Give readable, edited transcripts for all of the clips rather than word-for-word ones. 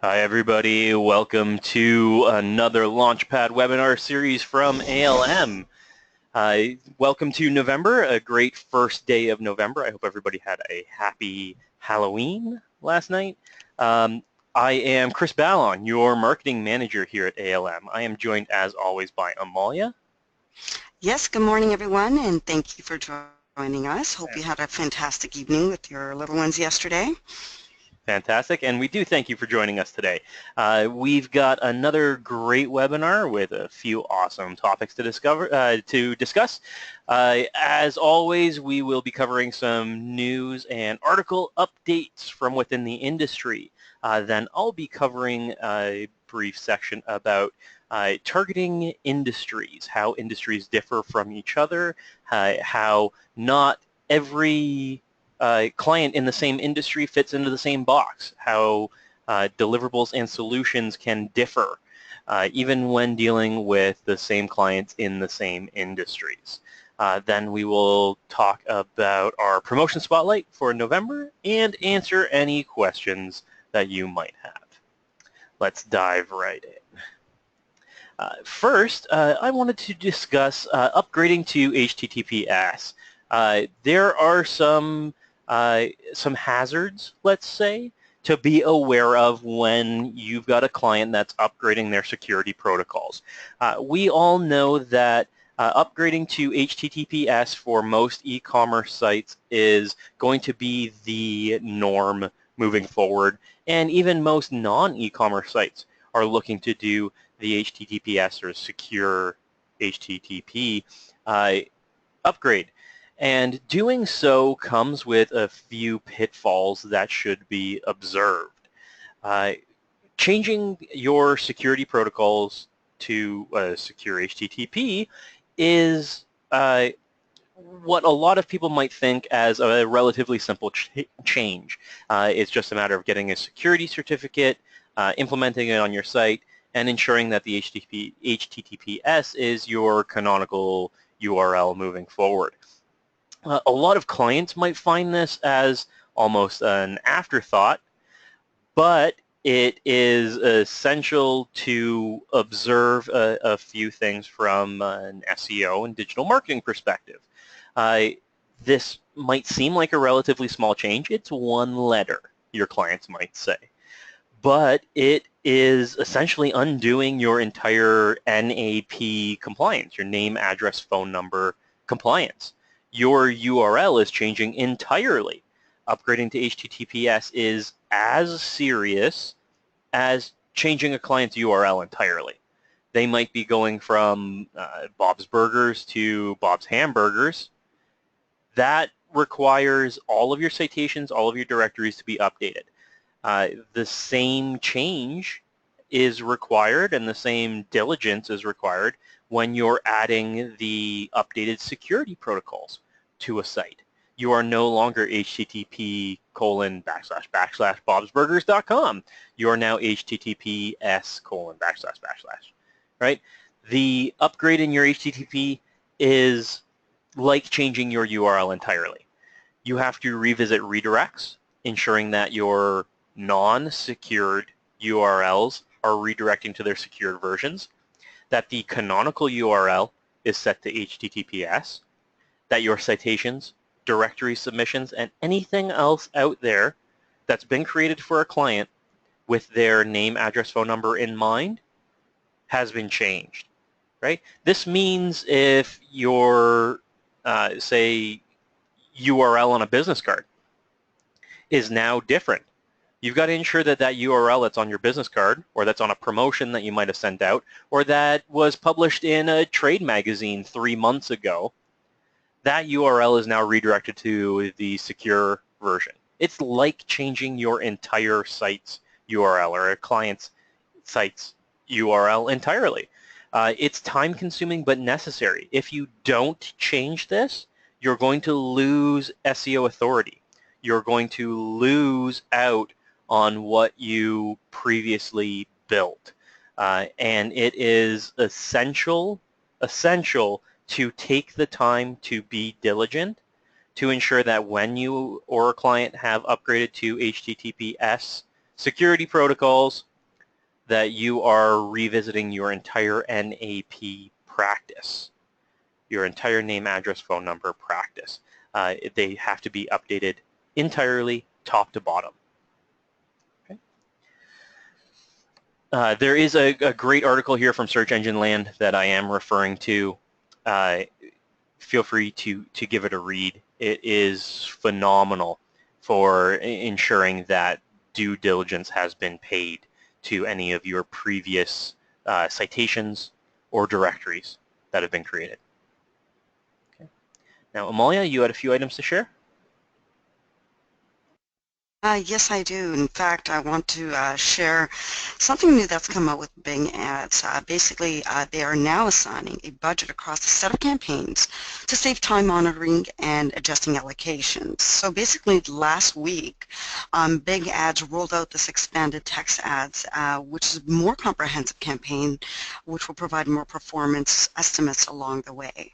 Hi everybody, welcome to another Launchpad Webinar series from ALM. Welcome to November, a great first day of November. I hope everybody had a happy Halloween last night. I am Chris Ballon, your marketing manager here at ALM. I am joined as always by Amalia. Yes, good morning everyone, and thank you for joining us. Hope you had a fantastic evening with your little ones yesterday. Fantastic, and we do thank you for joining us today. We've got another great webinar with a few awesome topics to discuss. As always, we will be covering some news and article updates from within the industry. Then I'll be covering a brief section about targeting industries, how industries differ from each other, how not every client in the same industry fits into the same box, how deliverables and solutions can differ, even when dealing with the same clients in the same industries. Then we will talk about our promotion spotlight for November and answer any questions that you might have. Let's dive right in. First, I wanted to discuss upgrading to HTTPS. There are some hazards, let's say, to be aware of when you've got a client that's upgrading their security protocols. We all know that upgrading to HTTPS for most e-commerce sites is going to be the norm moving forward, and even most non-e-commerce sites are looking to do the HTTPS or secure HTTP upgrade. And doing so comes with a few pitfalls that should be observed. Changing your security protocols to secure HTTP is what a lot of people might think as a relatively simple change. It's just a matter of getting a security certificate, implementing it on your site, and ensuring that the HTTPS is your canonical URL moving forward. A lot of clients might find this as almost an afterthought, but it is essential to observe a few things from an SEO and digital marketing perspective. This might seem like a relatively small change. It's one letter, your clients might say. But it is essentially undoing your entire NAP compliance, your name, address, phone number compliance. Your URL is changing entirely. Upgrading to HTTPS is as serious as changing a client's URL entirely. They might be going from Bob's Burgers to Bob's Hamburgers. That requires all of your citations, all of your directories to be updated. The same change is required and the same diligence is required when you're adding the updated security protocols to a site. You are no longer http://bobsburgers.com. You are now https:// right? The upgrade in your HTTP is like changing your URL entirely. You have to revisit redirects, ensuring that your non-secured URLs are redirecting to their secured versions, that the canonical URL is set to HTTPS, that your citations, directory submissions, and anything else out there that's been created for a client with their name, address, phone number in mind has been changed, right? This means if your, say, URL on a business card is now different, you've got to ensure that that URL that's on your business card or that's on a promotion that you might have sent out or that was published in a trade magazine 3 months ago, that URL is now redirected to the secure version. It's like changing your entire site's URL or a client's site's URL entirely. It's time-consuming but necessary. If you don't change this, you're going to lose SEO authority. You're going to lose out on what you previously built. And it is essential to take the time to be diligent to ensure that when you or a client have upgraded to HTTPS security protocols, that you are revisiting your entire NAP practice, your entire name, address, phone number practice. They have to be updated entirely, top to bottom. Okay. There is a great article here from Search Engine Land that I am referring to. Feel free to give it a read. It is phenomenal for ensuring that due diligence has been paid to any of your previous citations or directories that have been created. Okay. Now, Amalia, you had a few items to share? Yes, I do. In fact, I want to share something new that's come out with Bing Ads. Basically, they are now assigning a budget across a set of campaigns to save time monitoring and adjusting allocations. So basically, last week, Bing Ads rolled out this expanded text ads, which is a more comprehensive campaign, which will provide more performance estimates along the way.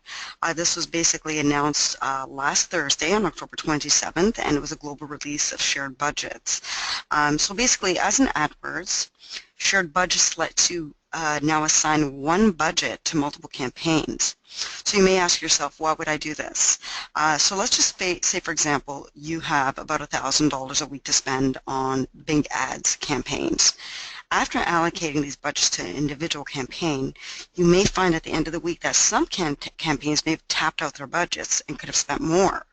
This was basically announced last Thursday on October 27th, and it was a global release of shared budgets. So basically, as in AdWords, shared budgets let you now assign one budget to multiple campaigns. So you may ask yourself, why would I do this? So let's just say, for example, you have about $1,000 a week to spend on Bing Ads campaigns. After allocating these budgets to an individual campaign, you may find at the end of the week that some campaigns may have tapped out their budgets and could have spent more,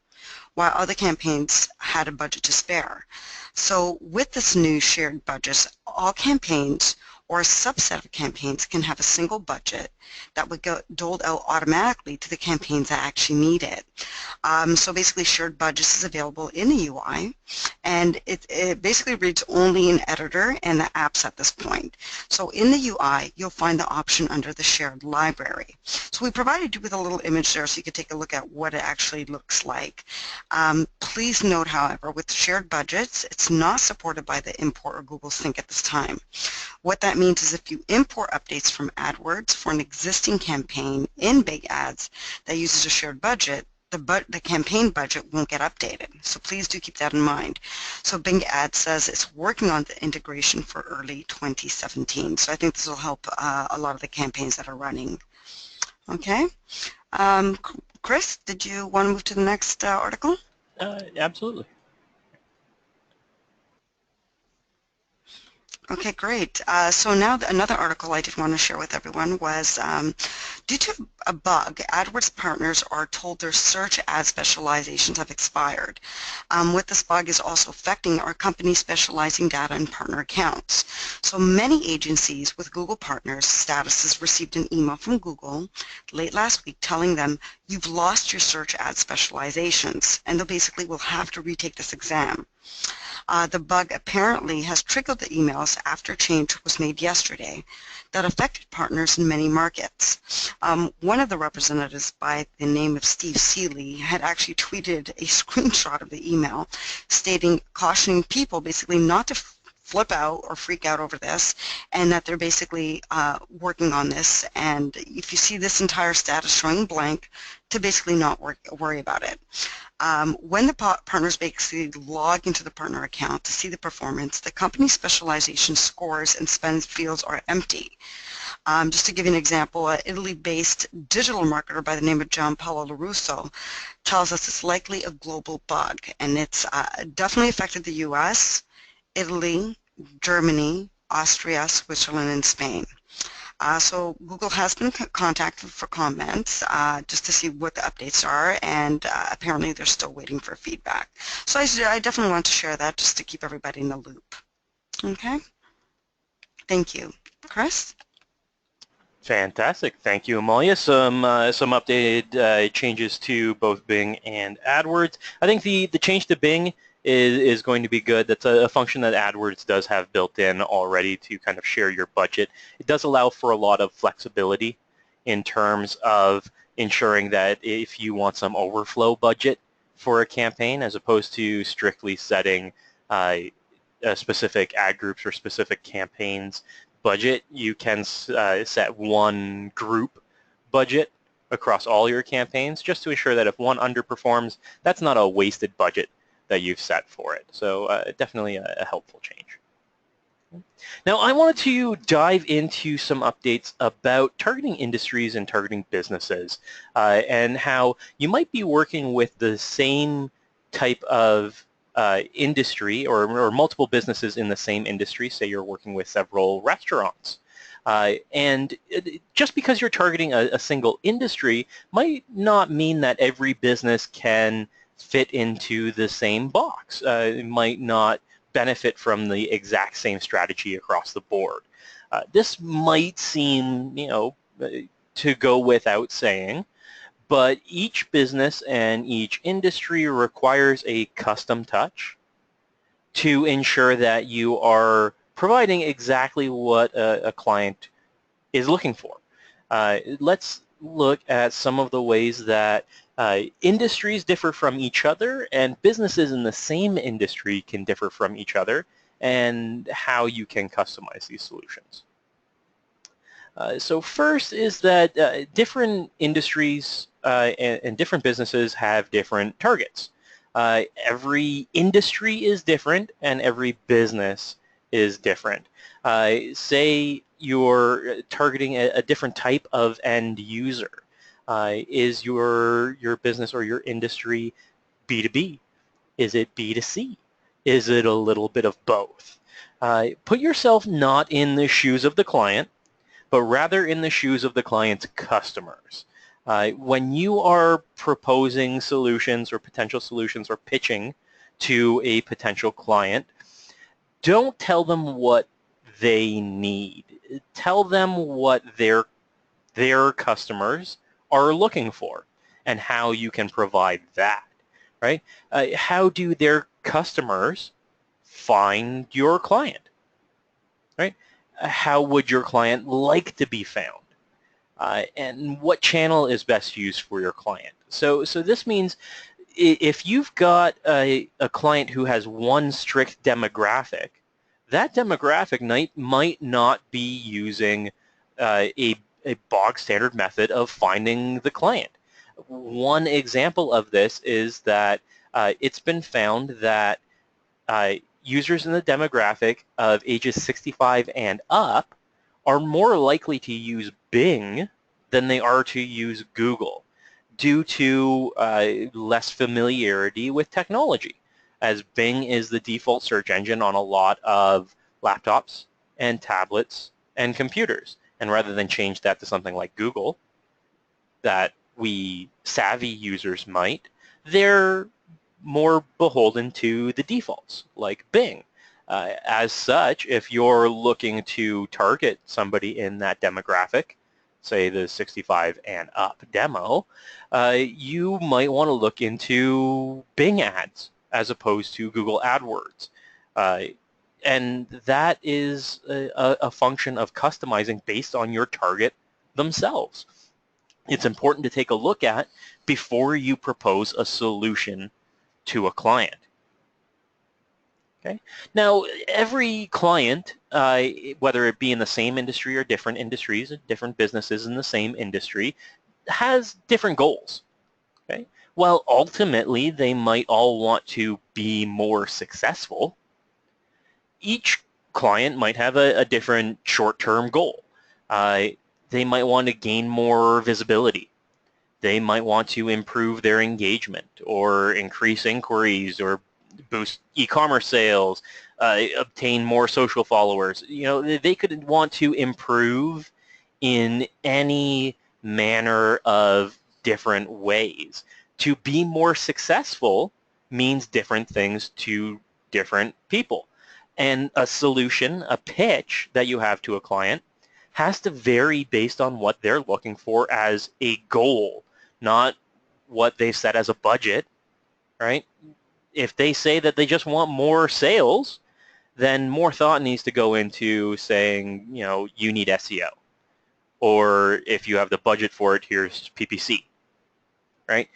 while other campaigns had a budget to spare. So with this new shared budgets, all campaigns or a subset of campaigns can have a single budget that would go doled out automatically to the campaigns that actually need it. So basically, shared budgets is available in the UI, and it basically reads only in editor and the apps at this point. So in the UI, you'll find the option under the shared library. So we provided you with a little image there so you could take a look at what it actually looks like. Please note, however, with shared budgets, it's not supported by the import or Google Sync at this time. What that means is if you import updates from AdWords for an existing campaign in Bing Ads that uses a shared budget, the campaign budget won't get updated. So please do keep that in mind. So Bing Ads says it's working on the integration for early 2017. So I think this will help a lot of the campaigns that are running. Okay. Chris, did you want to move to the next article? Absolutely. Okay, great. So now another article I did want to share with everyone was due to a bug, AdWords partners are told their search ad specializations have expired. What this bug is also affecting our company specializing data and partner accounts. So many agencies with Google partners statuses received an email from Google late last week telling them you've lost your search ad specializations, and they basically will have to retake this exam. The bug apparently has triggered the emails after change was made yesterday that affected partners in many markets. One of the representatives by the name of Steve Seeley had actually tweeted a screenshot of the email stating, cautioning people basically not to flip out or freak out over this, and that they're basically working on this, and if you see this entire status showing blank, to basically not worry about it. When the partners basically log into the partner account to see the performance, the company specialization scores and spend fields are empty. Just to give you an example, an Italy-based digital marketer by the name of John Paolo LaRusso tells us it's likely a global bug, and it's definitely affected the US, Italy, Germany, Austria, Switzerland, and Spain. So Google has been contacted for comments just to see what the updates are, and apparently they're still waiting for feedback. So I definitely want to share that just to keep everybody in the loop. Okay? Thank you. Chris? Fantastic. Thank you, Amalia. Some updated changes to both Bing and AdWords. I think the change to Bing is going to be good. That's a function that AdWords does have built in already to kind of share your budget. It does allow for a lot of flexibility in terms of ensuring that if you want some overflow budget for a campaign as opposed to strictly setting specific ad groups or specific campaigns budget, you can set one group budget across all your campaigns just to ensure that if one underperforms, that's not a wasted budget that you've set for it. So definitely a helpful change. Now, I wanted to dive into some updates about targeting industries and targeting businesses, and how you might be working with the same type of industry or multiple businesses in the same industry. Say you're working with several restaurants. And just because you're targeting a single industry might not mean that every business can fit into the same box. It might not benefit from the exact same strategy across the board. This might seem, to go without saying, but each business and each industry requires a custom touch to ensure that you are providing exactly what a client is looking for. Let's look at some of the ways that industries differ from each other and businesses in the same industry can differ from each other, and how you can customize these solutions. So first is that different industries and different businesses have different targets. Every industry is different and every business is different. Say you're targeting a different type of end user. Is your business or your industry B2B? Is it B2C? Is it a little bit of both? Put yourself not in the shoes of the client, but rather in the shoes of the client's customers. When you are proposing solutions or potential solutions or pitching to a potential client, don't tell them what they need. Tell them what their customers are looking for and how you can provide that, right? How do their customers find your client, right? How would your client like to be found? And what channel is best used for your client? So this means if you've got a client who has one strict demographic, that demographic might not be using a bog standard method of finding the client. One example of this is that it's been found that users in the demographic of ages 65 and up are more likely to use Bing than they are to use Google due to less familiarity with technology, as Bing is the default search engine on a lot of laptops and tablets and computers. And rather than change that to something like Google that we savvy users might, they're more beholden to the defaults like Bing. As such, if you're looking to target somebody in that demographic, say the 65 and up demo, you might want to look into Bing ads as opposed to Google AdWords. And that is a function of customizing based on your target themselves. It's important to take a look at before you propose a solution to a client. Okay. Now, every client, whether it be in the same industry or different industries, different businesses in the same industry, has different goals. Okay. While ultimately they might all want to be more successful, each client might have a different short-term goal. They might want to gain more visibility. They might want to improve their engagement or increase inquiries or boost e-commerce sales, obtain more social followers. They could want to improve in any manner of different ways. To be more successful means different things to different people. And a solution, a pitch that you have to a client has to vary based on what they're looking for as a goal, not what they set as a budget, right? If they say that they just want more sales, then more thought needs to go into saying, you need SEO. Or if you have the budget for it, here's PPC, right?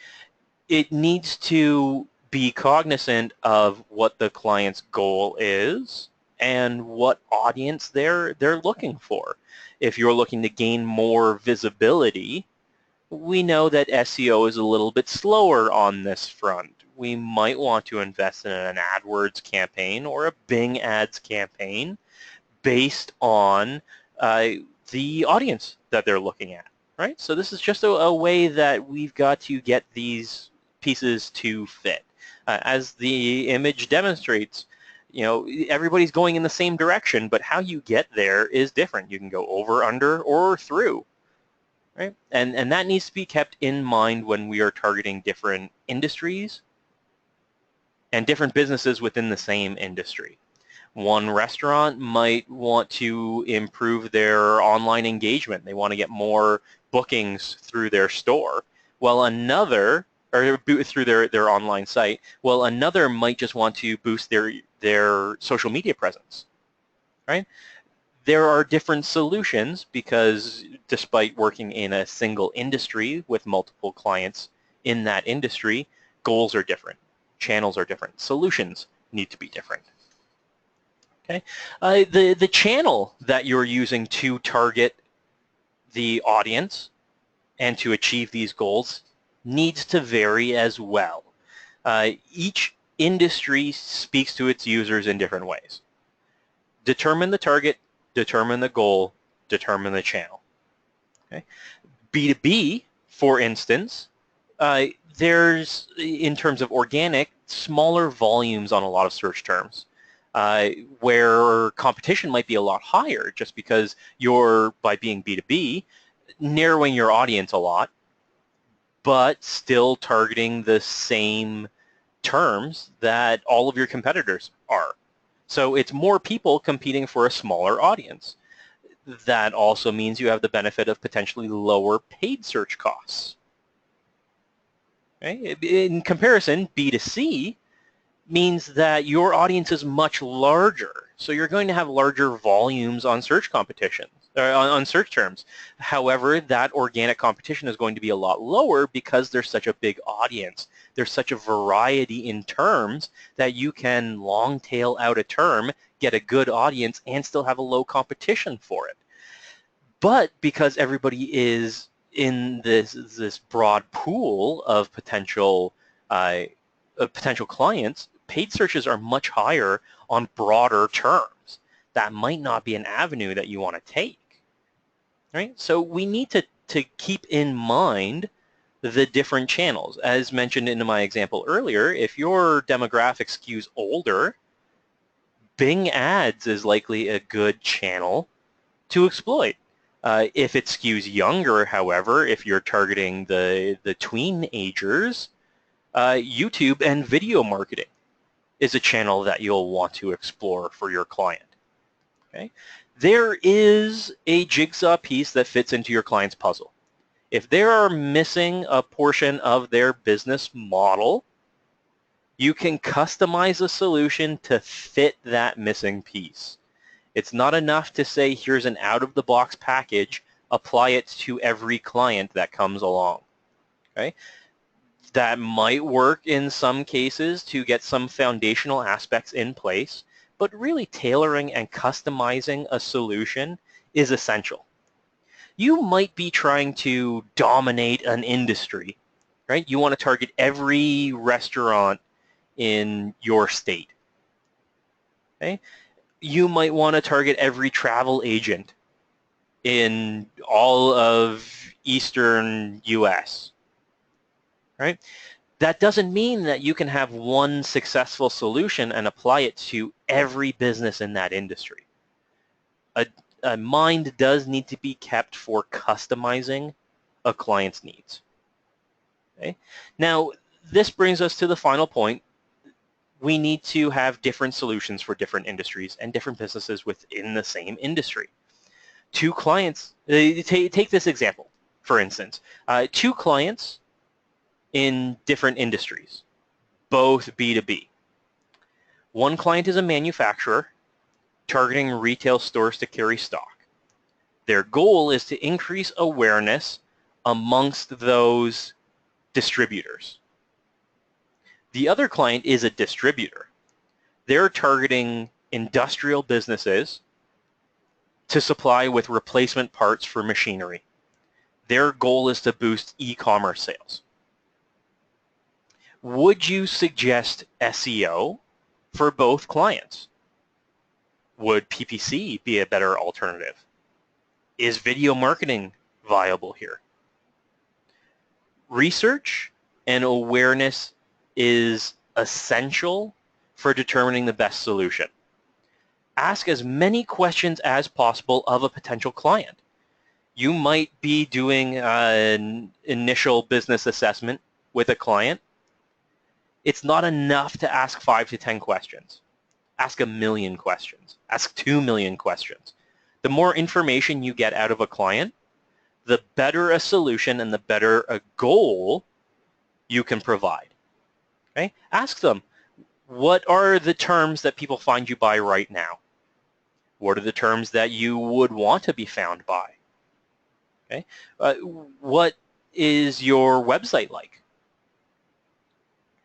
It needs to be cognizant of what the client's goal is and what audience they're looking for. If you're looking to gain more visibility, we know that SEO is a little bit slower on this front. We might want to invest in an AdWords campaign or a Bing Ads campaign based on the audience that they're looking at, right? So this is just a way that we've got to get these pieces to fit. As the image demonstrates, you know, everybody's going in the same direction, but how you get there is different. You can go over, under, or through, right? And that needs to be kept in mind when we are targeting different industries and different businesses within the same industry. One restaurant might want to improve their online engagement. They want to get more bookings through their store. Well, another, or through their online site. Well, another might just want to boost their social media presence, right? There are different solutions because despite working in a single industry with multiple clients in that industry, goals are different, channels are different, solutions need to be different. Okay, the channel that you're using to target the audience and to achieve these goals needs to vary as well. Each industry speaks to its users in different ways. Determine the target, determine the goal, determine the channel. Okay? B2B, for instance, there's, in terms of organic, smaller volumes on a lot of search terms. Where competition might be a lot higher just because you're, by being B2B, narrowing your audience a lot, but still targeting the same terms that all of your competitors are. So it's more people competing for a smaller audience. That also means you have the benefit of potentially lower paid search costs. Okay? In comparison, B2C means that your audience is much larger. So you're going to have larger volumes on search competitions, or on search terms. However, that organic competition is going to be a lot lower because there's such a big audience. There's such a variety in terms that you can long tail out a term, get a good audience, and still have a low competition for it. But because everybody is in this broad pool of potential clients, paid searches are much higher on broader terms. That might not be an avenue that you want to take, right? So we need to keep in mind the different channels. As mentioned in my example earlier, if your demographic skews older, Bing ads is likely a good channel to exploit. If it skews younger, however, if you're targeting the tween-agers, YouTube and video marketing is a channel that you'll want to explore for your client. Okay? There is a jigsaw piece that fits into your client's puzzle. If they are missing a portion of their business model, you can customize a solution to fit that missing piece. It's not enough to say, here's an out-of-the-box package, apply it to every client that comes along. Okay? That might work in some cases to get some foundational aspects in place, but really tailoring and customizing a solution is essential. You might be trying to dominate an industry, right? You want to target every restaurant in your state. Okay? You might want to target every travel agent in all of eastern US. Right? That doesn't mean that you can have one successful solution and apply it to every business in that industry. A mind does need to be kept for customizing a client's needs. Okay? Now, this brings us to the final point. We need to have different solutions for different industries and different businesses within the same industry. Two clients, take this example, for instance. Two clients in different industries, both B2B. One client is a manufacturer targeting retail stores to carry stock. Their goal is to increase awareness amongst those distributors. The other client is a distributor. They're targeting industrial businesses to supply with replacement parts for machinery. Their goal is to boost e-commerce sales. Would you suggest SEO for both clients? Would PPC be a better alternative? Is video marketing viable here? Research and awareness is essential for determining the best solution. Ask as many questions as possible of a potential client. You might be doing an initial business assessment with a client. It's not enough to ask 5 to 10 questions. Ask 1 million questions. Ask 2 million questions. The more information you get out of a client, the better a solution and the better a goal you can provide. Okay? Ask them, what are the terms that people find you by right now? What are the terms that you would want to be found by? Okay? What is your website like?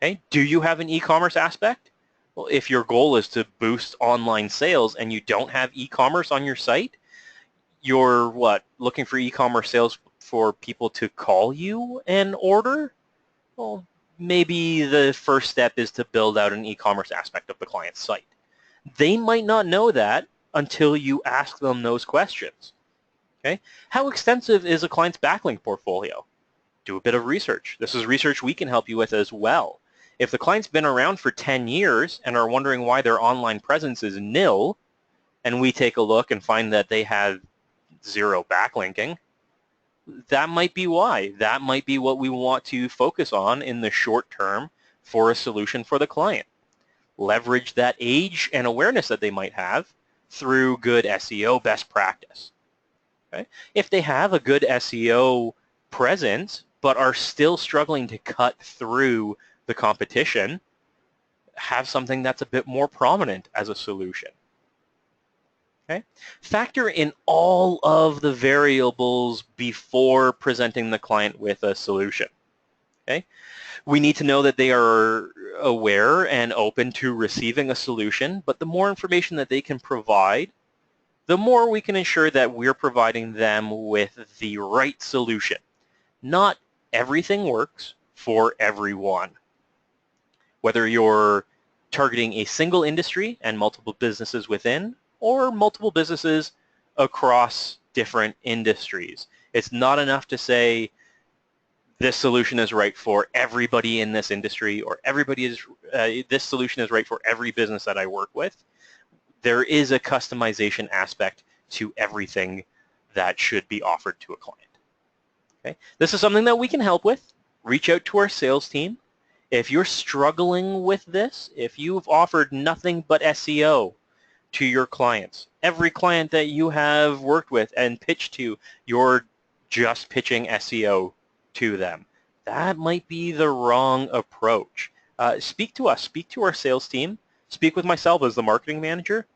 Okay? Do you have an e-commerce aspect? Well, if your goal is to boost online sales and you don't have e-commerce on your site, you're what? Looking for e-commerce sales for people to call you and order? Well, maybe the first step is to build out an e-commerce aspect of the client's site. They might not know that until you ask them those questions. Okay? How extensive is a client's backlink portfolio? Do a bit of research. This is research we can help you with as well. If the client's been around for 10 years and are wondering why their online presence is nil, and we take a look and find that they have 0 backlinking, that might be why. That might be what we want to focus on in the short term for a solution for the client. Leverage that age and awareness that they might have through good SEO best practice. Okay? If they have a good SEO presence but are still struggling to cut through the competition, have something that's a bit more prominent as a solution. Okay? Factor in all of the variables before presenting the client with a solution. Okay? We need to know that they are aware and open to receiving a solution, but the more information that they can provide, the more we can ensure that we're providing them with the right solution. Not everything works for everyone. Whether you're targeting a single industry and multiple businesses within, or multiple businesses across different industries. It's not enough to say this solution is right for everybody in this industry, or this solution is right for every business that I work with. There is a customization aspect to everything that should be offered to a client. Okay? This is something that we can help with. Reach out to our sales team. If you're struggling with this, if you've offered nothing but SEO to your clients, every client that you have worked with and pitched to, you're just pitching SEO to them, that might be the wrong approach. Speak to us. Speak to our sales team. Speak with myself as the marketing manager.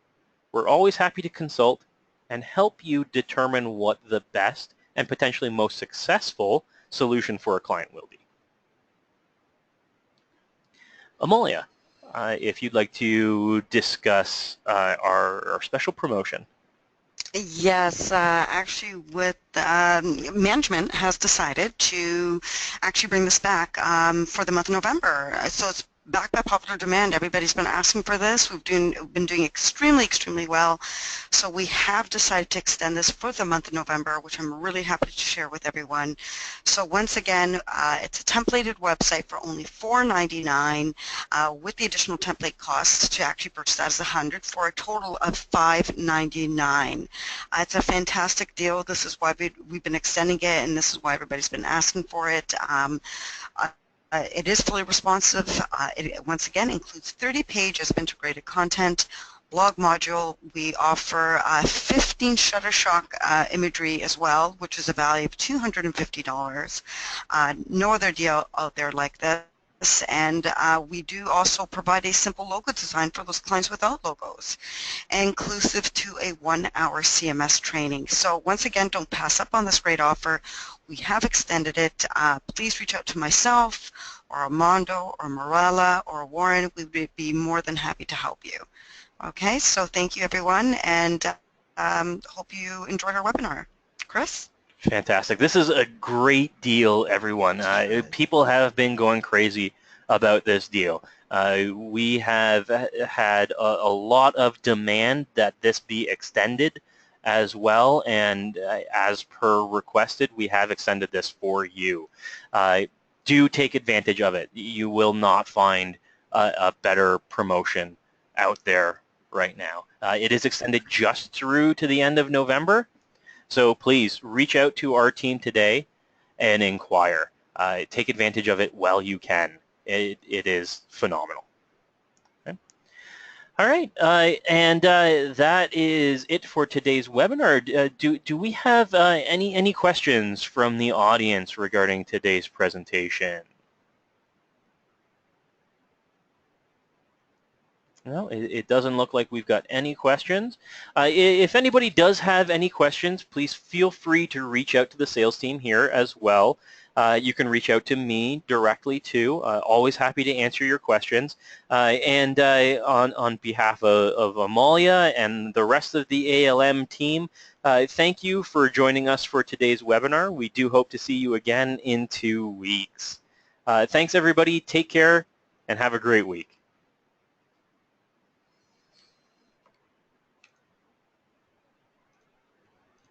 We're always happy to consult and help you determine what the best and potentially most successful solution for a client will be. Amalia, if you'd like to discuss our special promotion. Yes, actually with management has decided to actually bring this back for the month of November. So it's back by popular demand. Everybody's been asking for this. We've been doing extremely well. So we have decided to extend this for the month of November, which I'm really happy to share with everyone. So once again, it's a templated website for only $4.99 with the additional template costs to actually purchase that as 100 for a total of $5.99. It's a fantastic deal. This is why we've been extending it, and this is why everybody's been asking for it. It is fully responsive. It once again includes 30 pages of integrated content, blog module. We offer 15 Shutterstock imagery as well, which is a value of $250. No other deal out there like this. And we do also provide a simple logo design for those clients without logos, inclusive to a 1-hour CMS training. So once again, don't pass up on this great offer. We have extended it. Please reach out to myself or Armando or Morella or Warren. We would be more than happy to help you. Okay, so thank you everyone, and hope you enjoyed our webinar. Chris? Fantastic. This is a great deal, everyone. People have been going crazy about this deal. We have had a lot of demand that this be extended as well, and as per requested, we have extended this for you. Do take advantage of it. You will not find a better promotion out there right now. It is extended just through to the end of November, so please reach out to our team today and inquire. Take advantage of it while you can. It is phenomenal. Okay. All right, and that is it for today's webinar. Do we have any questions from the audience regarding today's presentation? No, it doesn't look like we've got any questions. If anybody does have any questions, please feel free to reach out to the sales team here as well. You can reach out to me directly too. Always happy to answer your questions. And on behalf of Amalia and the rest of the ALM team, thank you for joining us for today's webinar. We do hope to see you again in 2 weeks. Thanks everybody. Take care and have a great week.